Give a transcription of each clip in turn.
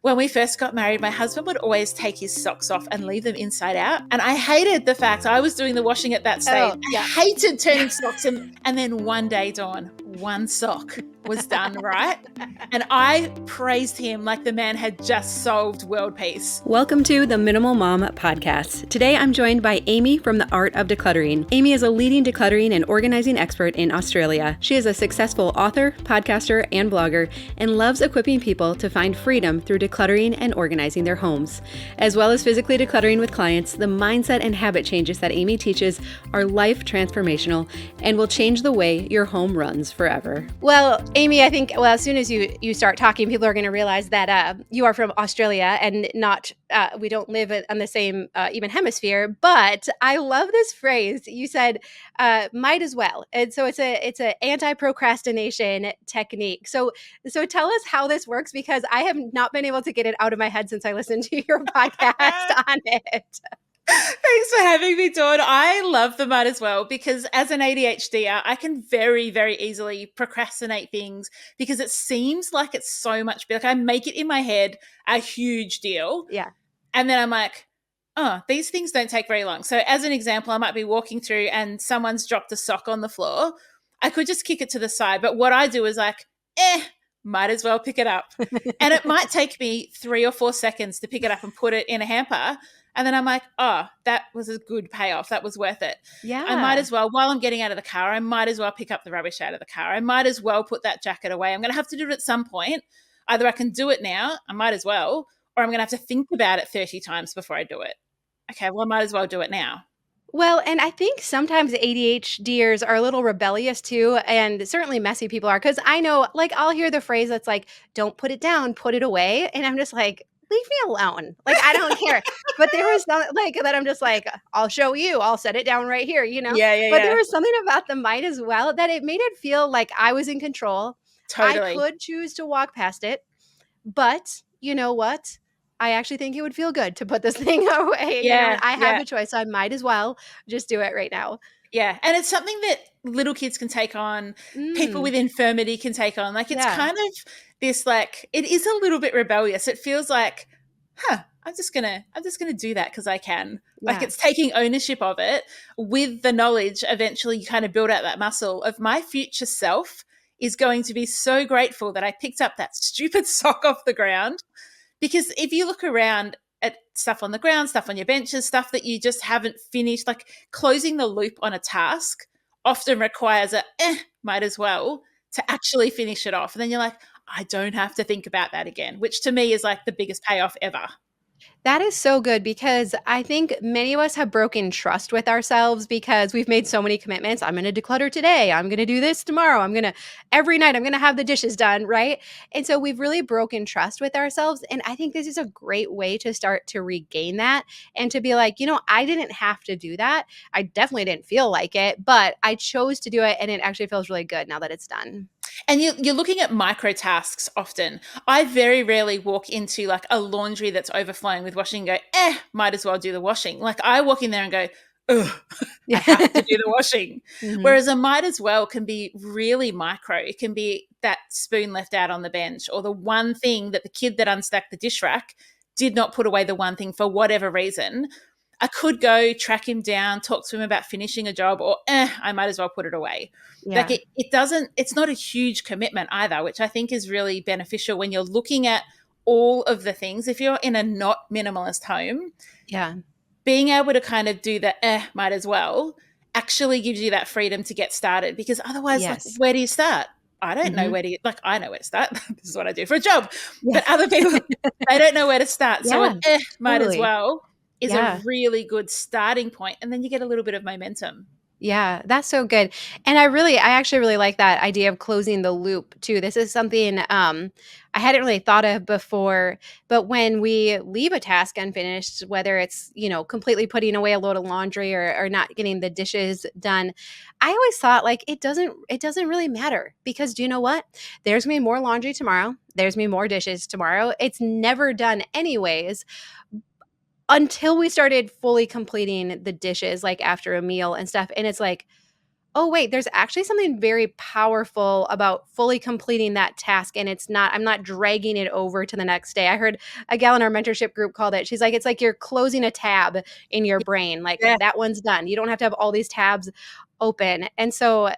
when we first got married, my husband would always take his socks off and leave them inside out. And I hated the fact I was doing the washing at that stage. Oh, yeah. I hated turning socks in. And then one day, Dawn, one sock was done right. And I praised him like the man had just solved world peace. Welcome to the Minimal Mom Podcast. Today I'm joined by Amy from the Art of Decluttering. Amy is a leading decluttering and organizing expert in Australia. She is a successful author, podcaster, and blogger, and loves equipping people to find freedom through decluttering and organizing their homes. As well as physically decluttering with clients, the mindset and habit changes that Amy teaches are life transformational and will change the way your home runs forever. Well, Amy, I think, as soon as you start talking, people are going to realize that you are from Australia and not, we don't live on the same even hemisphere, but I love this phrase. You said, might as well. And so it's a anti-procrastination technique. So tell us how this works, because I have not been able to get it out of my head since I listened to your podcast on it. Thanks for having me, Dawn. I love the might as well, because as an ADHDer, I can very, very easily procrastinate things because it seems like it's so much bigger. Like I make it in my head a huge deal. Yeah. And then I'm like, oh, these things don't take very long. So as an example, I might be walking through and someone's dropped a sock on the floor. I could just kick it to the side. But what I do is like, might as well pick it up. And it might take me 3 or 4 seconds to pick it up and put it in a hamper. And then I'm like, oh, that was a good payoff. That was worth it. Yeah. I might as well, while I'm getting out of the car, I might as well pick up the rubbish out of the car. I might as well put that jacket away. I'm going to have to do it at some point. Either I can do it now, I might as well, or I'm going to have to think about it 30 times before I do it. Okay, well, I might as well do it now. Well, and I think sometimes ADHD'ers are a little rebellious too, and certainly messy people are, because I know, like, I'll hear the phrase that's like, don't put it down, put it away. And I'm just like, leave me alone. Like, I don't care. But there was something like that. I'm just like, I'll show you. I'll set it down right here, Yeah. But there was something about the might as well that it made it feel like I was in control. Totally. I could choose to walk past it. But you know what? I actually think it would feel good to put this thing away. Yeah, I have a choice, so I might as well just do it right now. Yeah. And it's something that little kids can take on, people with infirmity can take on. Like, it's kind of this, like, it is a little bit rebellious. It feels like, I'm just gonna do that because I can. Yeah. Like, it's taking ownership of it with the knowledge. Eventually you kind of build out that muscle of my future self is going to be so grateful that I picked up that stupid sock off the ground. Because if you look around at stuff on the ground, stuff on your benches, stuff that you just haven't finished, like closing the loop on a task often requires might as well to actually finish it off. And then you're like, I don't have to think about that again, which to me is like the biggest payoff ever. That is so good, because I think many of us have broken trust with ourselves because we've made so many commitments. I'm going to declutter today. I'm going to do this tomorrow. Every night I'm going to have the dishes done, right? And so we've really broken trust with ourselves. And I think this is a great way to start to regain that and to be like, I didn't have to do that. I definitely didn't feel like it, but I chose to do it. And it actually feels really good now that it's done. And you're looking at micro tasks often. I very rarely walk into like a laundry that's overflowing with washing and go, might as well do the washing. Like, I walk in there and go, ugh, I have to do the washing. Mm-hmm. Whereas a might as well can be really micro. It can be that spoon left out on the bench, or the one thing that the kid that unstacked the dish rack did not put away the one thing for whatever reason. I could go track him down, talk to him about finishing a job, or I might as well put it away. Yeah. Like it's not a huge commitment either, which I think is really beneficial when you're looking at all of the things. If you're in a not minimalist home, being able to kind of do the might as well actually gives you that freedom to get started, because otherwise, like, where do you start? I don't know where to, like, I know where to start. This is what I do for a job. But other people, they don't know where to start. So might as well is a really good starting point, and then you get a little bit of momentum. Yeah, that's so good. And I actually really like that idea of closing the loop too. This is something I hadn't really thought of before, but when we leave a task unfinished, whether it's, completely putting away a load of laundry or not getting the dishes done, I always thought, like, it doesn't really matter, because do you know what? There's going to be more laundry tomorrow. There's going to be more dishes tomorrow. It's never done anyways. Until we started fully completing the dishes, like after a meal and stuff. And it's like, oh, wait, there's actually something very powerful about fully completing that task. And I'm not dragging it over to the next day. I heard a gal in our mentorship group called it. She's like, it's like you're closing a tab in your brain. Like Yeah. that one's done. You don't have to have all these tabs open. And so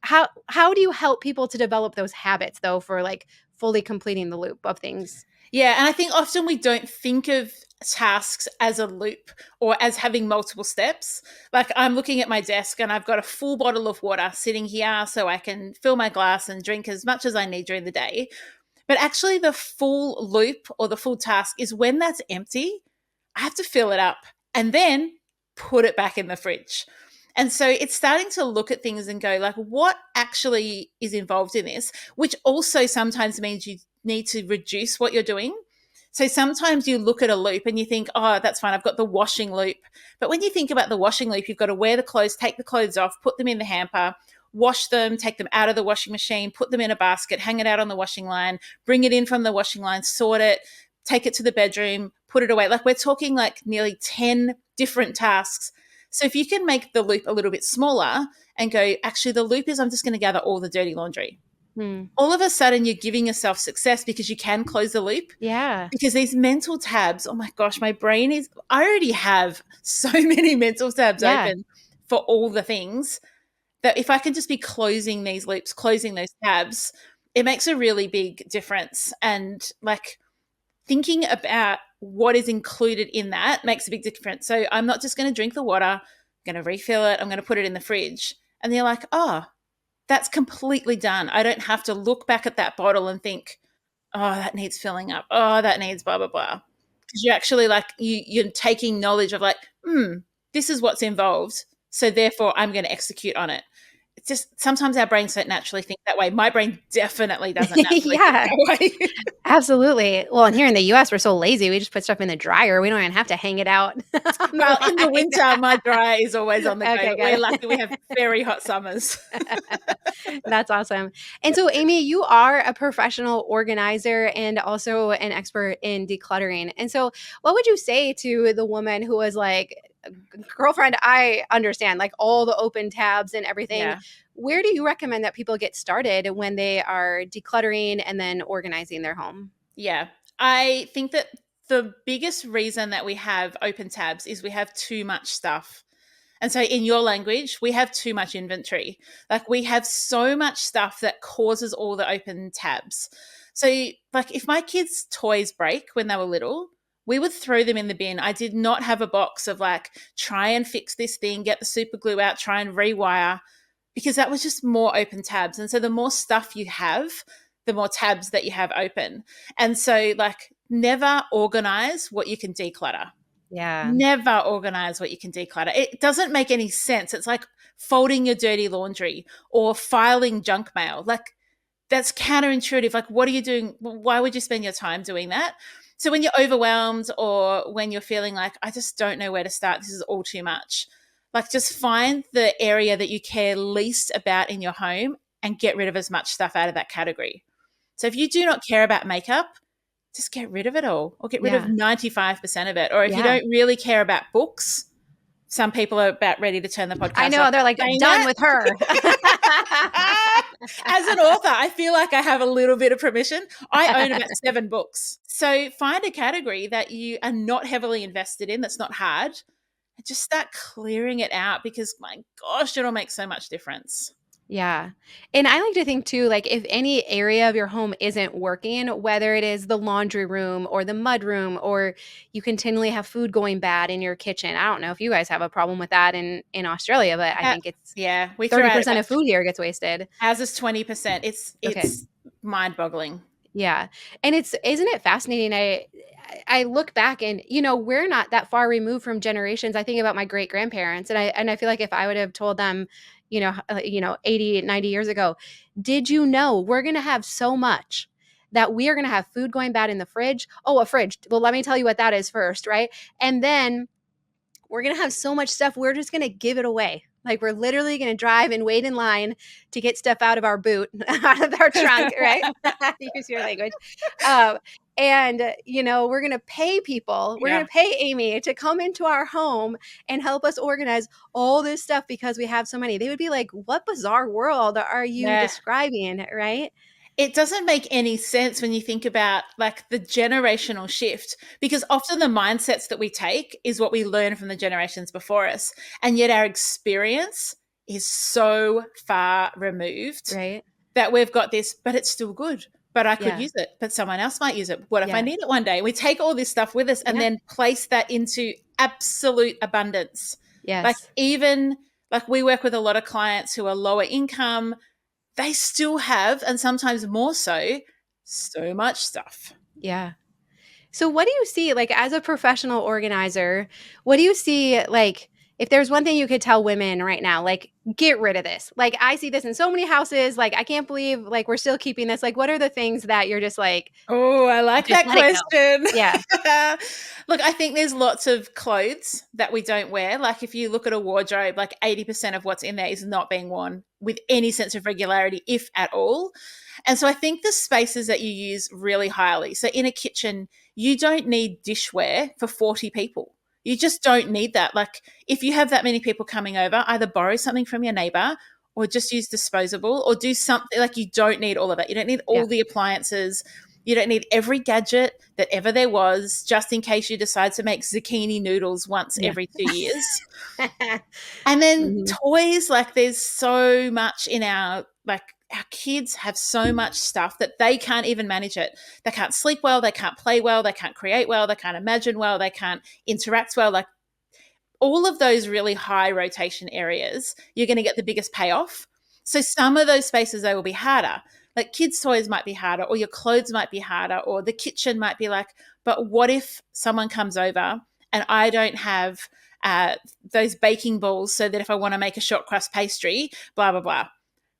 how do you help people to develop those habits though, for like fully completing the loop of things? Yeah, and I think often we don't think of tasks as a loop or as having multiple steps. Like I'm looking at my desk and I've got a full bottle of water sitting here so I can fill my glass and drink as much as I need during the day. But actually, the full loop or the full task is when that's empty, I have to fill it up and then put it back in the fridge. And so it's starting to look at things and go, like, what actually is involved in this, which also sometimes means you need to reduce what you're doing. So sometimes you look at a loop and you think, oh, that's fine, I've got the washing loop. But when you think about the washing loop, you've got to wear the clothes, take the clothes off, put them in the hamper, wash them, take them out of the washing machine, put them in a basket, hang it out on the washing line, bring it in from the washing line, sort it, take it to the bedroom, put it away. Like we're talking like nearly 10 different tasks. So if you can make the loop a little bit smaller and go, actually, the loop is I'm just going to gather all the dirty laundry. All of a sudden, you're giving yourself success because you can close the loop. Yeah. Because these mental tabs, oh my gosh, my brain is, I already have so many mental tabs open for all the things that if I can just be closing these loops, closing those tabs, it makes a really big difference. And like thinking about what is included in that makes a big difference. So I'm not just going to drink the water, I'm going to refill it, I'm going to put it in the fridge. And they're like, oh, that's completely done. I don't have to look back at that bottle and think, oh, that needs filling up. Oh, that needs blah, blah, blah. Because you're actually like, you're taking knowledge of like, this is what's involved. So therefore I'm going to execute on it. It's just sometimes our brains don't naturally think that way. My brain definitely doesn't naturally think that way. Absolutely. Well, and here in the US, we're so lazy. We just put stuff in the dryer. We don't even have to hang it out. Well, in the winter, my dryer is always on the go. Okay, We're lucky we have very hot summers. That's awesome. And so, Amy, you are a professional organizer and also an expert in decluttering. And so, what would you say to the woman who was like, girlfriend, I understand like all the open tabs and everything. Yeah. Where do you recommend that people get started when they are decluttering and then organizing their home? Yeah. I think that the biggest reason that we have open tabs is we have too much stuff. And so in your language, we have too much inventory. Like we have so much stuff that causes all the open tabs. So like if my kids' toys break when they were little, we would throw them in the bin. I did not have a box of like, try and fix this thing, get the super glue out, try and rewire, because that was just more open tabs. And so the more stuff you have, the more tabs that you have open. And so like never organize what you can declutter. Yeah. Never organize what you can declutter. It doesn't make any sense. It's like folding your dirty laundry or filing junk mail. Like that's counterintuitive. Like what are you doing? Why would you spend your time doing that? So when you're overwhelmed or when you're feeling like, I just don't know where to start, this is all too much, like just find the area that you care least about in your home and get rid of as much stuff out of that category. So if you do not care about makeup, just get rid of it all or get rid of 95% of it. Or if you don't really care about books, some people are about ready to turn the podcast I know, off. they're like, done with her. As an author, I feel like I have a little bit of permission. I own about 7 books. So find a category that you are not heavily invested in, that's not hard, and just start clearing it out because, my gosh, it'll make so much difference. Yeah. And I like to think too, like if any area of your home isn't working, whether it is the laundry room or the mud room, or you continually have food going bad in your kitchen. I don't know if you guys have a problem with that in Australia, but I think it's we 30% of food here gets wasted. Ours is 20%. It's mind-boggling. Yeah. And isn't it fascinating? I look back and, we're not that far removed from generations. I think about my great grandparents and I feel like if I would have told them, 80, 90 years ago, did you know we're going to have so much that we are going to have food going bad in the fridge? Oh, a fridge. Well, let me tell you what that is first, right? And then we're going to have so much stuff, we're just going to give it away. Like we're literally going to drive and wait in line to get stuff out of our boot, out of our trunk, right? Use your language. And, we're going to pay people, we're going to pay Amy to come into our home and help us organize all this stuff because we have so many. They would be like, what bizarre world are you describing, right? It doesn't make any sense when you think about like the generational shift, because often the mindsets that we take is what we learn from the generations before us. And yet our experience is so far removed, right? That we've got this, but it's still good. But I could use it, but someone else might use it. What if I need it one day? We take all this stuff with us and then place that into absolute abundance. Yes. Like even like we work with a lot of clients who are lower income. They still have, and sometimes more so much stuff. Yeah. So what do you see, like, as a professional organizer, what do you see, like, if there's one thing you could tell women right now, like, get rid of this. Like, I see this in so many houses. Like, I can't believe, like, we're still keeping this. Like, what are the things that you're just like, oh, I like that question. Yeah. Look, I think there's lots of clothes that we don't wear. Like if you look at a wardrobe, like 80% of what's in there is not being worn with any sense of regularity, if at all. And so I think the spaces that you use really highly. So in a kitchen, you don't need dishware for 40 people. You just don't need that. Like if you have that many people coming over, either borrow something from your neighbor or just use disposable or do something. Like you don't need all of that. You don't need all the appliances. You don't need every gadget that ever there was, just in case you decide to make zucchini noodles once every 2 years. And then toys, like there's so much in our kids have so much stuff that they can't even manage it. They can't sleep well, they can't play well, they can't create well, they can't imagine well, they can't interact well. Like all of those really high rotation areas, you're going to get the biggest payoff. So some of those spaces, they will be harder. Like kids' toys might be harder, or your clothes might be harder, or the kitchen might be like, but what if someone comes over and I don't have those baking balls so that if I want to make a short crust pastry, blah, blah, blah.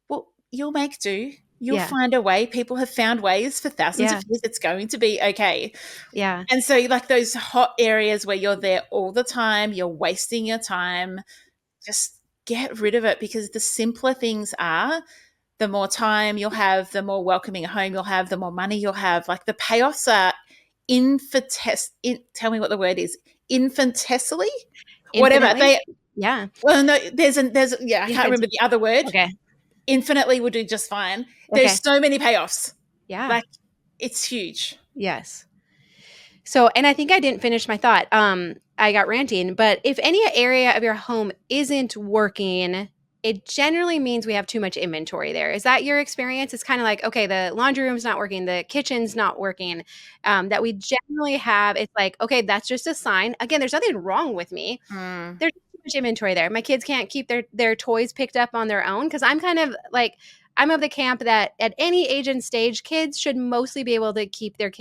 Well, you'll make do. You'll find a way. People have found ways for thousands of years. It's going to be okay. Yeah. And so like those hot areas where you're there all the time, you're wasting your time, just get rid of it, because the simpler things are, the more time you'll have, the more welcoming a home you'll have, the more money you'll have. Like the payoffs are tell me what the word is. Infinitesimally? Whatever. Well, no, there's I can't remember the other word. Okay. Infinitely would do just fine. There's so many payoffs. Yeah. Like it's huge. Yes. So, and I think I didn't finish my thought. I got ranting, but if any area of your home isn't working, it generally means we have too much inventory there. Is that your experience? It's kind of like, okay, the laundry room's not working, the kitchen's not working, that we generally have. It's like, okay, that's just a sign. Again, there's nothing wrong with me. There's too much inventory there. My kids can't keep their toys picked up on their own, because I'm kind of like, I'm of the camp that at any age and stage, kids should mostly be able to keep their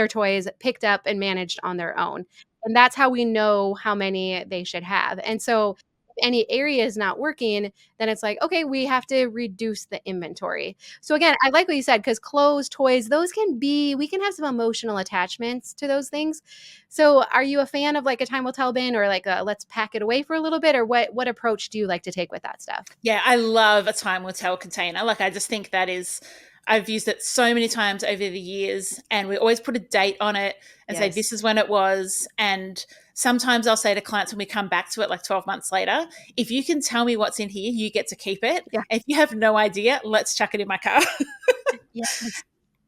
toys picked up and managed on their own. And that's how we know how many they should have. And so if any area is not working, then it's like, okay, we have to reduce the inventory. So again, I like what you said, because clothes, toys, we can have some emotional attachments to those things. So are you a fan of like a time will tell bin, or like a let's pack it away for a little bit, or what approach do you like to take with that stuff? Yeah, I love a time will tell container. Like I just think that is, I've used it so many times over the years, and we always put a date on it and say this is when it was. And sometimes I'll say to clients when we come back to it like 12 months later, if you can tell me what's in here, you get to keep it. Yeah. If you have no idea, let's chuck it in my car.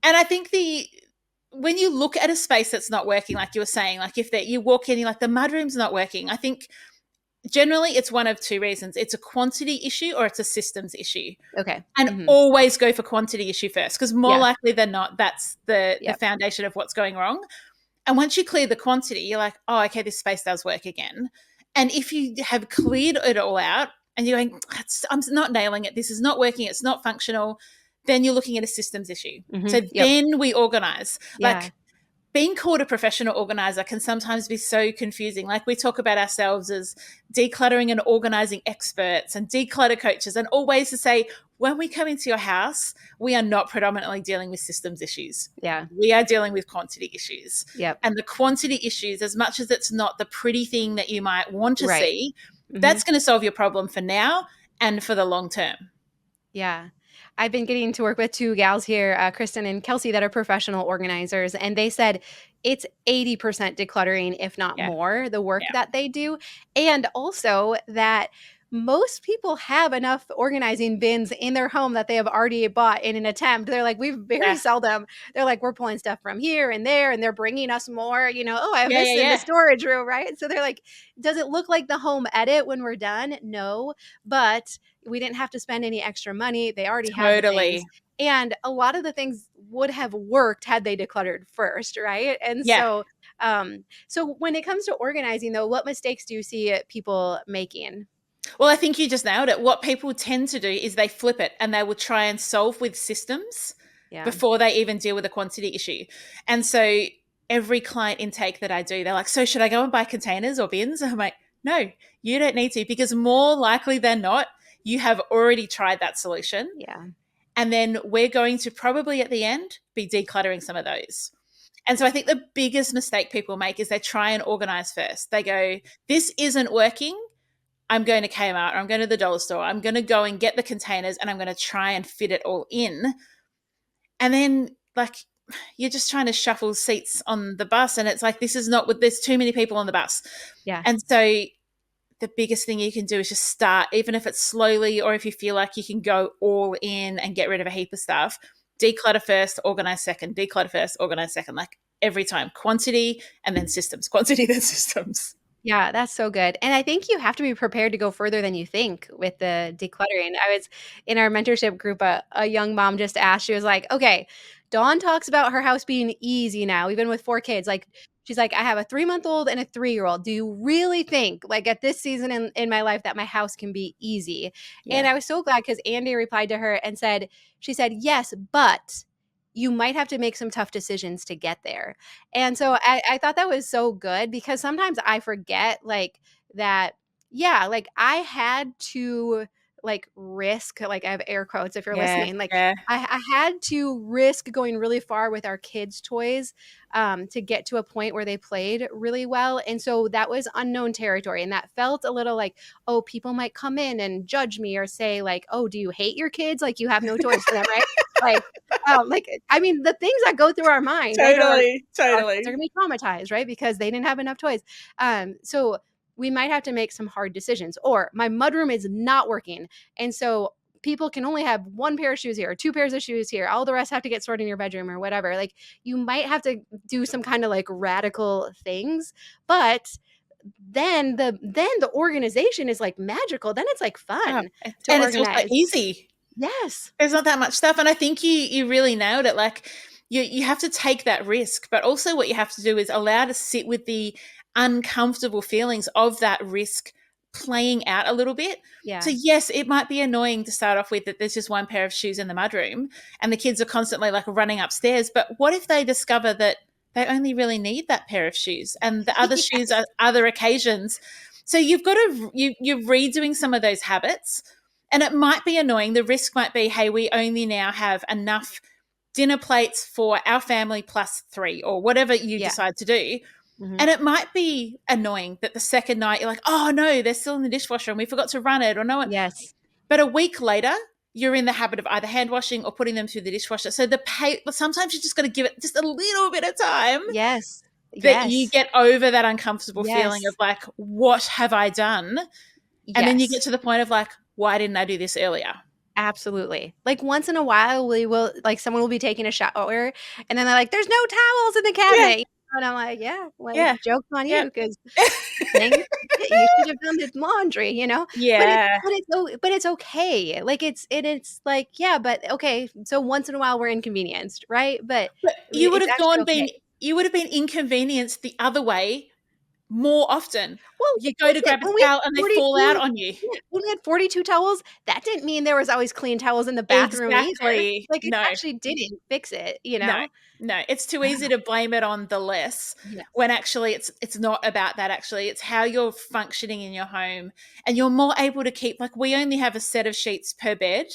And I think when you look at a space that's not working, like you were saying, like if you walk in, you're like the mudroom's not working, I think generally it's one of two reasons. It's a quantity issue or it's a systems issue. Okay. And always go for quantity issue first, because more likely than not, that's the foundation of what's going wrong. And once you clear the quantity, you're like, oh, okay, this space does work again. And if you have cleared it all out and you're going, I'm not nailing it, this is not working, it's not functional, then you're looking at a systems issue. So then we organize. Like being called a professional organizer can sometimes be so confusing. Like we talk about ourselves as decluttering and organizing experts and declutter coaches, and all ways to say, when we come into your house, we are not predominantly dealing with systems issues. Yeah. We are dealing with quantity issues. Yep. And the quantity issues, as much as it's not the pretty thing that you might want to see, that's going to solve your problem for now and for the long term. Yeah. I've been getting to work with two gals here, Kristen and Kelsey, that are professional organizers, and they said it's 80% decluttering, if not Yeah. more, the work Yeah. that they do. And also that most people have enough organizing bins in their home that they have already bought in an attempt. They're like, we've very seldom, they're like, we're pulling stuff from here and there, and they're bringing us more, oh, I have this in the storage room, right? So they're like, does it look like the home edit when we're done? No, but we didn't have to spend any extra money. They already had the things. And a lot of the things would have worked had they decluttered first, right? And so when it comes to organizing, though, what mistakes do you see people making? Well, I think you just nailed it. What people tend to do is they flip it and they will try and solve with systems before they even deal with a quantity issue. And so every client intake that I do, they're like, so should I go and buy containers or bins? And I'm like, no, you don't need to, because more likely than not, you have already tried that solution. Yeah. And then we're going to probably at the end be decluttering some of those. And so I think the biggest mistake people make is they try and organize first. They go, this isn't working. I'm going to Kmart, or I'm going to the dollar store. I'm going to go and get the containers and I'm going to try and fit it all in. And then you're just trying to shuffle seats on the bus, and it's like, this is not, there's too many people on the bus. Yeah. And so the biggest thing you can do is just start, even if it's slowly, or if you feel like you can go all in and get rid of a heap of stuff. Declutter first, organize second, declutter first, organize second, like every time. Quantity and then systems, quantity then systems. Yeah, that's so good. And I think you have to be prepared to go further than you think with the decluttering. I was in our mentorship group, a young mom just asked, she was like, okay, Dawn talks about her house being easy now, even with 4 kids. Like, she's like, I have a 3-month-old and a 3-year-old. Do you really think, like, at this season in my life, that my house can be easy? Yeah. And I was so glad, because Andy replied to her and said, she said, yes, but you might have to make some tough decisions to get there. And so I thought that was so good, because sometimes I forget that, I had to risk, I have air quotes if you're listening, I had to risk going really far with our kids' toys to get to a point where they played really well. And so that was unknown territory. And that felt a little like, oh, people might come in and judge me or say oh, do you hate your kids? You have no toys for them, right? I mean, the things that go through our mind. Totally. Our kids are going to be traumatized, right? Because they didn't have enough toys. So we might have to make some hard decisions. Or my mudroom is not working. And so people can only have 1 pair of shoes here or 2 pairs of shoes here. All the rest have to get stored in your bedroom or whatever. You might have to do some kind of radical things, but then the organization is magical. Then it's fun to and organize. It's also easy. Yes. There's not that much stuff. And I think you really nailed it. You have to take that risk, but also what you have to do is allow to sit with the uncomfortable feelings of that risk playing out a little bit. Yeah. So yes, it might be annoying to start off with that there's just 1 pair of shoes in the mudroom and the kids are constantly running upstairs. But what if they discover that they only really need that pair of shoes and the other shoes are other occasions? So you've got to, you're redoing some of those habits, and it might be annoying. The risk might be, hey, we only now have enough dinner plates for our family plus 3 or whatever you decide to do. Mm-hmm. And it might be annoying that the second night you're like, oh no, they're still in the dishwasher and we forgot to run it or no. Yes. But a week later, you're in the habit of either hand washing or putting them through the dishwasher. So sometimes you just got to give it just a little bit of time. Yes. That you get over that uncomfortable feeling of what have I done? And then you get to the point of why didn't I do this earlier? Absolutely. Once in a while, we will someone will be taking a shower and then they're like, there's no towels in the cabinet. Yeah. And I'm like, joke's on you, because you should have done the laundry, Yeah. But it's okay. It's but okay. So once in a while we're inconvenienced, right? But you would have you would have been inconvenienced the other way more often. Well, you go to grab a towel and they fall out on you. When we had 42 towels, that didn't mean there was always clean towels in the bathroom exactly. either. It actually didn't fix it, No, it's too easy to blame it on the less when actually it's not about that. Actually, it's how you're functioning in your home, and you're more able to keep, we only have a set of sheets per bed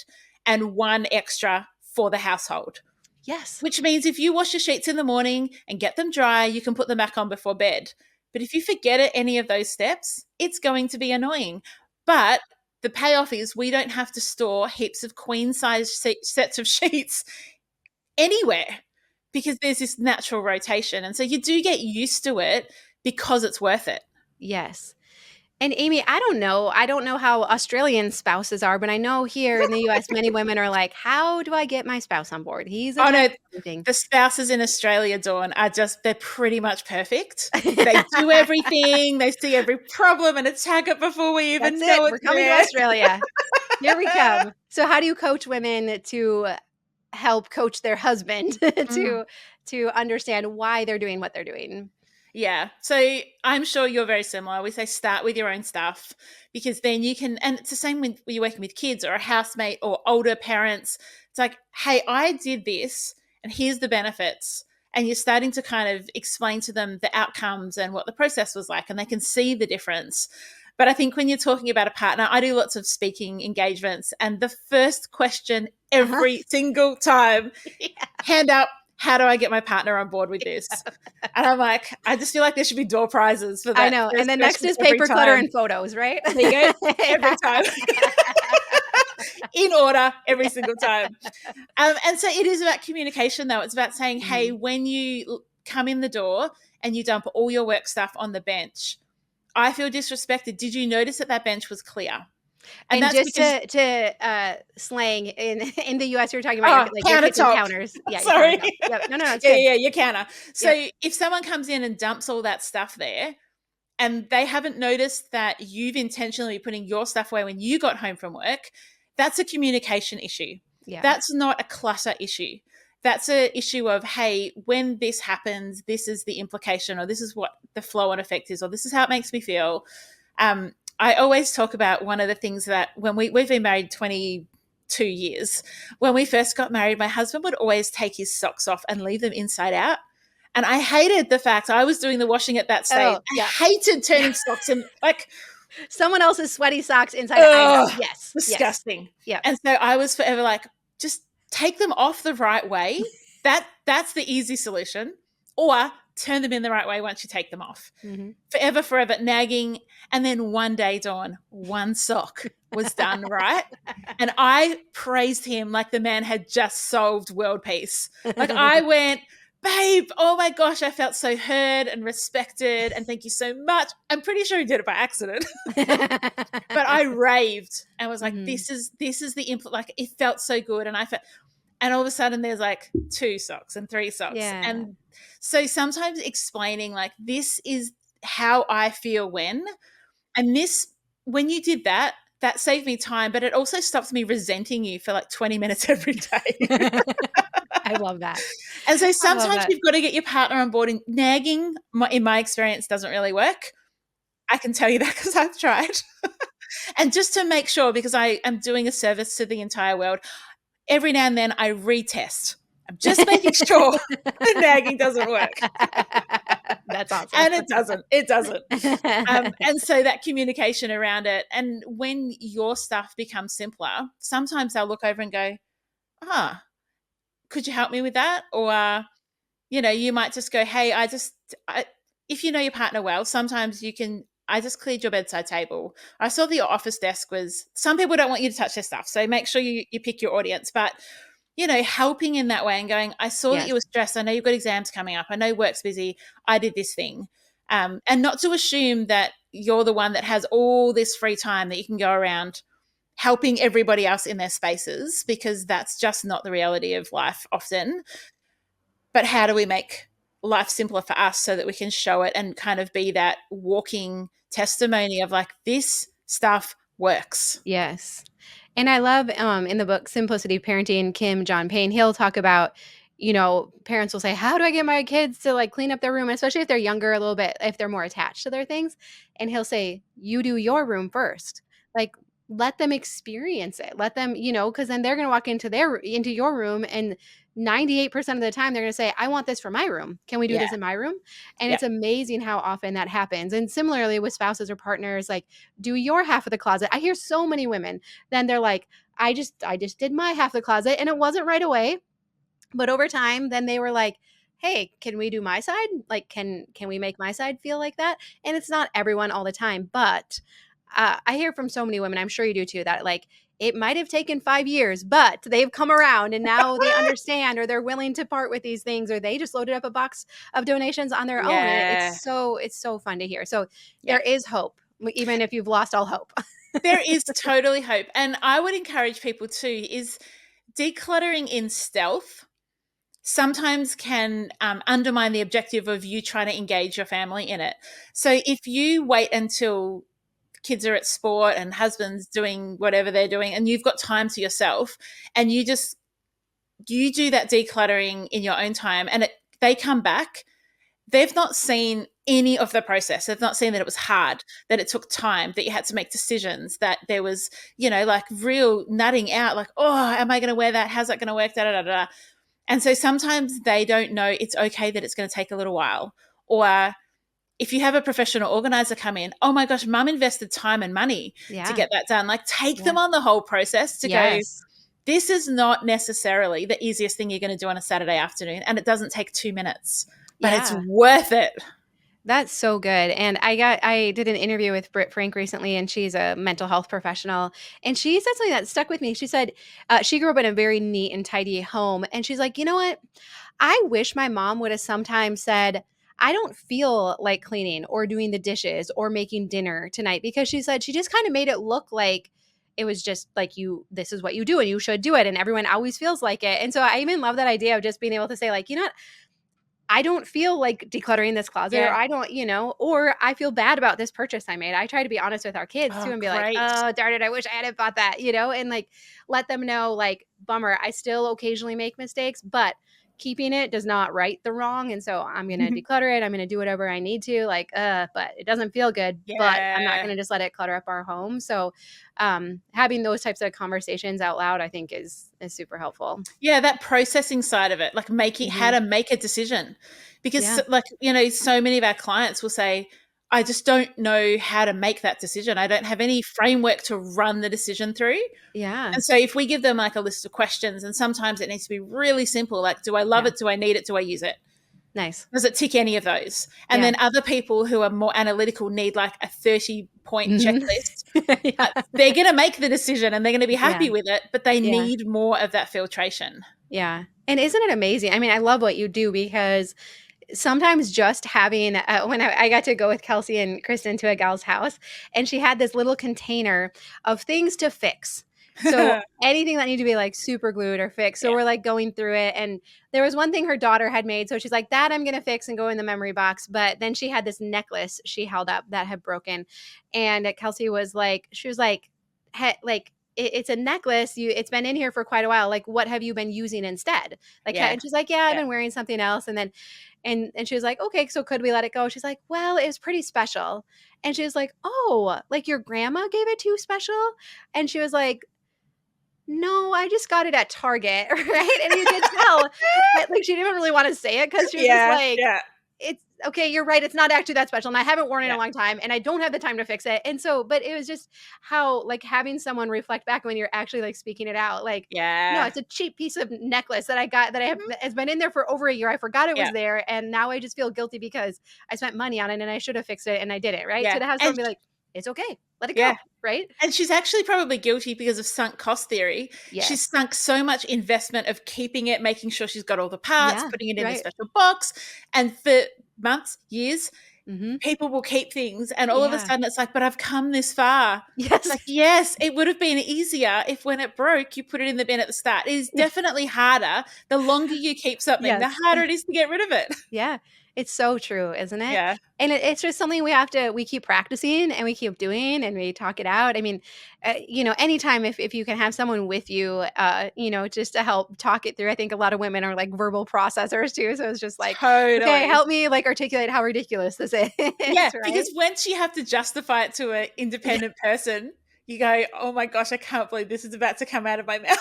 and 1 extra for the household. Yes. Which means if you wash your sheets in the morning and get them dry, you can put them back on before bed. But if you forget any of those steps, it's going to be annoying. But the payoff is we don't have to store heaps of queen size sets of sheets anywhere because there's this natural rotation. And so you do get used to it because it's worth it. Yes. And Amy, I don't know how Australian spouses are, but I know here in the US, many women are like, how do I get my spouse on board? He's a No, everything. the spouses in Australia, Dawn, they're pretty much perfect. They do everything. They see every problem and attack it before we even know it's We're coming there. to Australia. Here we come. So how do you coach women to help coach their husband to understand why they're doing what they're doing? Yeah. So I'm sure you're very similar. We say start with your own stuff because then you can, and it's the same when you're working with kids or a housemate or older parents. It's like, hey, I did this and here's the benefits. And you're starting to kind of explain to them the outcomes and what the process was like, and they can see the difference. But I think when you're talking about a partner, I do lots of speaking engagements. And the first question every single time, hand up, how do I get my partner on board with this? And I'm like, I just feel like there should be door prizes for that. I know. And then next is paper, clutter, and photos, right? There you go. Every time. In order, every single time. And so it is about communication, though. It's about saying, hey, when you come in the door and you dump all your work stuff on the bench, I feel disrespected. Did you notice that bench was clear? And that's just to slang in the US, you're talking about your kitchen counters. Yeah, sorry. Yep. No, it's good. Yeah, your counter. So if someone comes in and dumps all that stuff there and they haven't noticed that you've intentionally been putting your stuff away when you got home from work, that's a communication issue. Yeah. That's not a clutter issue. That's an issue of, hey, when this happens, this is the implication, or this is what the flow and effect is, or this is how it makes me feel. I always talk about one of the things that when we've been married 22 years, when we first got married, my husband would always take his socks off and leave them inside out. And I hated the fact I was doing the washing at that stage. I hated turning socks in, like someone else's sweaty socks inside out. Yes. Disgusting. Yeah. And so I was forever like, just take them off the right way. That's the easy solution. Or turn them in the right way once you take them off. Forever nagging. And then one day, Dawn, one sock was done right. And I praised him like the man had just solved world peace. Like I went, babe, oh my gosh, I felt so heard and respected. And thank you so much. I'm pretty sure he did it by accident. But I raved and was like, this is the input. Like it felt so good. And all of a sudden there's like 2 socks and 3 socks. Yeah. And so sometimes explaining like, this is how I feel when you did that saved me time, but it also stops me resenting you for like 20 minutes every day. I love that. And so sometimes you've got to get your partner on board. And nagging, in my experience, doesn't really work. I can tell you that because I've tried. And just to make sure, because I am doing a service to the entire world, every now and then I retest. I'm just making sure the nagging doesn't work. That's awesome. And it doesn't. And so that communication around it. And when your stuff becomes simpler, sometimes they'll look over and go, could you help me with that? Or, you might just go, hey, if you know your partner well, sometimes I just cleared your bedside table. I saw that your office desk some people don't want you to touch their stuff. So make sure you pick your audience. But, helping in that way and going, I saw that you were stressed. I know you've got exams coming up. I know work's busy. I did this thing. And not to assume that you're the one that has all this free time that you can go around helping everybody else in their spaces, because that's just not the reality of life often. But how do we make life simpler for us so that we can show it and kind of be that walking testimony of like, this stuff works. Yes. And I love in the book Simplicity Parenting, Kim John Payne, he'll talk about, parents will say, how do I get my kids to like clean up their room, especially if they're younger a little bit, if they're more attached to their things. And he'll say, you do your room first. Like, let them experience it. Let them, because then they're going to walk into your room, and 98% of the time they're going to say, I want this for my room. Can we do this in my room? And it's amazing how often that happens. And similarly with spouses or partners, like, do your half of the closet. I hear so many women, then they're like, I just did my half of the closet, and it wasn't right away. But over time, then they were like, hey, can we do my side? Like, can we make my side feel like that? And it's not everyone all the time, but I hear from so many women, I'm sure you do too, that like it might have taken 5 years, but they've come around and now they understand, or they're willing to part with these things, or they just loaded up a box of donations on their own. And Yeah. it's so fun to hear. So Yeah. there is hope, even if you've lost all hope. There is totally hope. And I would encourage people too, is decluttering in stealth sometimes can undermine the objective of you trying to engage your family in it. So if you wait until kids are at sport and husband's doing whatever they're doing and you've got time to yourself, and you do that decluttering in your own time, and they come back, they've not seen any of the process. They've not seen that it was hard, that it took time, that you had to make decisions, that there was, like real nutting out, like, oh, am I going to wear that? How's that going to work? Da, da, da, da. And so sometimes they don't know it's okay that it's going to take a little while. Or if you have a professional organizer come in, oh my gosh, mum invested time and money to get that done. Like take them on the whole process to go, this is not necessarily the easiest thing you're going to do on a Saturday afternoon. And it doesn't take 2 minutes, but it's worth it. That's so good. And I did an interview with Britt Frank recently, and she's a mental health professional. And she said something that stuck with me. She said she grew up in a very neat and tidy home. And she's like, you know what? I wish my mom would have sometimes said, I don't feel like cleaning or doing the dishes or making dinner tonight, because she said she just kind of made it look like it was just like this is what you do and you should do it. And everyone always feels like it. And so I even love that idea of just being able to say, like, you know what? I don't feel like decluttering this closet, or I don't, or I feel bad about this purchase I made. I try to be honest with our kids too and be like, oh, darn it, I wish I hadn't bought that, and like let them know, like, bummer, I still occasionally make mistakes, but keeping it does not right the wrong. And so I'm going to declutter it. I'm going to do whatever I need to, like, but it doesn't feel good, but I'm not going to just let it clutter up our home. So having those types of conversations out loud, I think is super helpful. Yeah. That processing side of it, like making how to make a decision, because so many of our clients will say, I just don't know how to make that decision. I don't have any framework to run the decision through. Yeah. And so if we give them like a list of questions, and sometimes it needs to be really simple, like, do I love it? Do I need it? Do I use it? Nice. Does it tick any of those? And then other people who are more analytical need like a 30-point checklist. They're going to make the decision and they're going to be happy with it, but they need more of that filtration. Yeah. And isn't it amazing? I mean, I love what you do, because sometimes just having, when I got to go with Kelsey and Kristen to a gal's house, and she had this little container of things to fix. So anything that needed to be like super glued or fixed. So we're like going through it. And there was one thing her daughter had made. So she's like, that I'm going to fix and go in the memory box. But then she had this necklace she held up that had broken. And Kelsey was like, it's a necklace. It's been in here for quite a while. Like, what have you been using instead? Like, and she's like, I've been wearing something else. And then, and she was like, okay, so could we let it go? She's like, well, it was pretty special. And she was like, oh, like your grandma gave it to you special? And she was like, no, I just got it at Target, right? And you could tell that, like, she didn't really want to say it, because she was just like, it's okay, you're right, it's not actually that special, and I haven't worn it in a long time, and I don't have the time to fix it. And so, but it was just how, like, having someone reflect back when you're actually like speaking it out, like, no, it's a cheap piece of necklace that I got that has been in there for over a year. I forgot it was there, and now I just feel guilty because I spent money on it and I should have fixed it and I didn't, right? So to have someone be like, it's okay, let it go, right? And she's actually probably guilty because of sunk cost theory. She's sunk so much investment of keeping it, making sure she's got all the parts, putting it in a special box. And for months, years, people will keep things, and all of a sudden it's like, but I've come this far. Yes. Like, yes, it would have been easier if when it broke, you put it in the bin at the start. It is definitely harder. The longer you keep something, the harder it is to get rid of it. Yeah. It's so true, isn't it? Yeah. And it's just something we keep practicing and we keep doing and we talk it out. I mean, anytime if you can have someone with you, just to help talk it through. I think a lot of women are like verbal processors too. So it's just like, okay, help me like articulate how ridiculous this is. Yeah, right? Because once you have to justify it to an independent person, you go, oh my gosh, I can't believe this is about to come out of my mouth.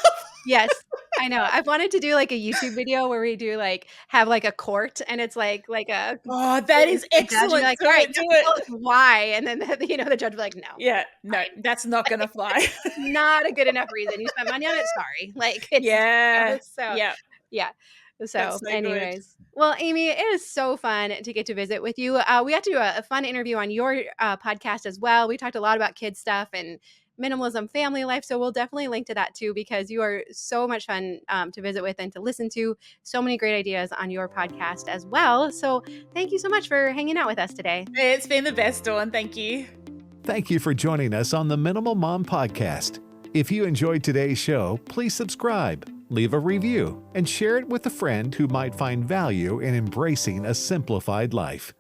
Yes, I know. I've wanted to do like a YouTube video where we do have like a court, and it's like a that is excellent. Like, all right, do it. Why? And then the judge will be like, no. Yeah, no, that's not gonna fly. Not a good enough reason. You spent money on it. Sorry. Like, it's, yeah. So yeah. So, so anyways, well, Amy, it is so fun to get to visit with you. We got to do a fun interview on your podcast as well. We talked a lot about kids stuff and minimalism family life. So we'll definitely link to that too, because you are so much fun to visit with and to listen to. So many great ideas on your podcast as well. So thank you so much for hanging out with us today. It's been the best, Dawn. Thank you. Thank you for joining us on the Minimal Mom Podcast. If you enjoyed today's show, please subscribe, leave a review, and share it with a friend who might find value in embracing a simplified life.